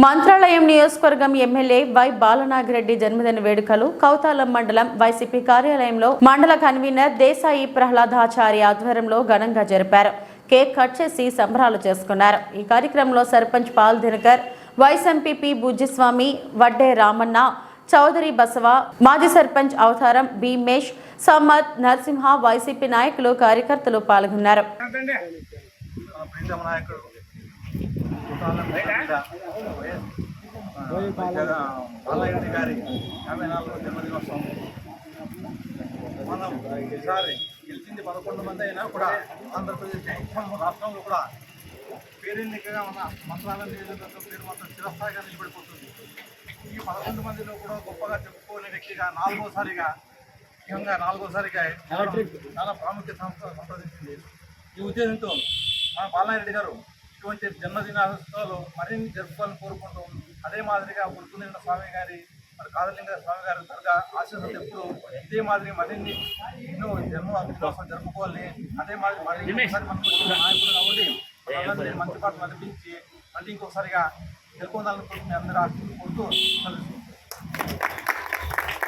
మంత్రాలయం నియోజకవర్గం MLA Y Balanagi Reddy జన్మదిన వేడుకలు కౌతాలం మండలం వైసీపీ కార్యాలయంలో మండల కన్వీనర్ దేశాయి ప్రహ్లాదాచారి ఆధ్వర్యంలో ఘనంగా జరిపారు. కేక్ కట్ చేసి సంబరాలు చేసుకున్నారు. ఈ కార్యక్రమంలో సర్పంచ్ పాల్ దినకర్, వైస్ ఎంపీపీ బుజ్జిస్వామి, వడ్డే రామన్న, చౌదరి బసవ, మాజీ సర్పంచ్ అవతారం భీమేష్, సమ్మత్, నరసింహ, వైసీపీ నాయకులు, కార్యకర్తలు పాల్గొన్నారు. బాలయ్య గారి 54వ జన్మదినోత్సవం. మనం ఈసారి గెలిచింది 11 మంది అయినా కూడా ఆంధ్రప్రదేశ్ రాష్ట్రంలో కూడా పేరెన్నికగా ఉన్న మంత్రాలయం నియోజకవర్గం పేరు మాత్రం చిరస్థాయిగా నిలబడిపోతుంది. ఈ 11 మందిలో కూడా గొప్పగా చెప్పుకోని వ్యక్తిగా నాలుగోసారిగా చాలా ప్రాముఖ్యత సంప్రదించింది. ఈ ఉద్దేశంతో మన బాలనాగిరెడ్డి గారు ఇటువంటి జన్మదినోత్సవాలు మరిన్ని జరుపుకోవాలని కోరుకుంటూ, అదే మాదిరిగా ఉడుకునిండ స్వామి గారి, మరి కాదలింగ స్వామి గారి దర్గా ఆశీస్సులు ఎప్పుడు ఇదే మాదిరి మరిన్ని ఎన్నో జన్మదినోత్సవం జరుపుకోవాలి. అదే మాదిరి మరి ఒకసారి మనకు నాయకుడు కాబట్టి వాళ్ళందరినీ మంచి పాటలు నడిపించి మళ్ళీ ఇంకొకసారిగా గెలుపొందాలని అందరూ ఆశిస్తూ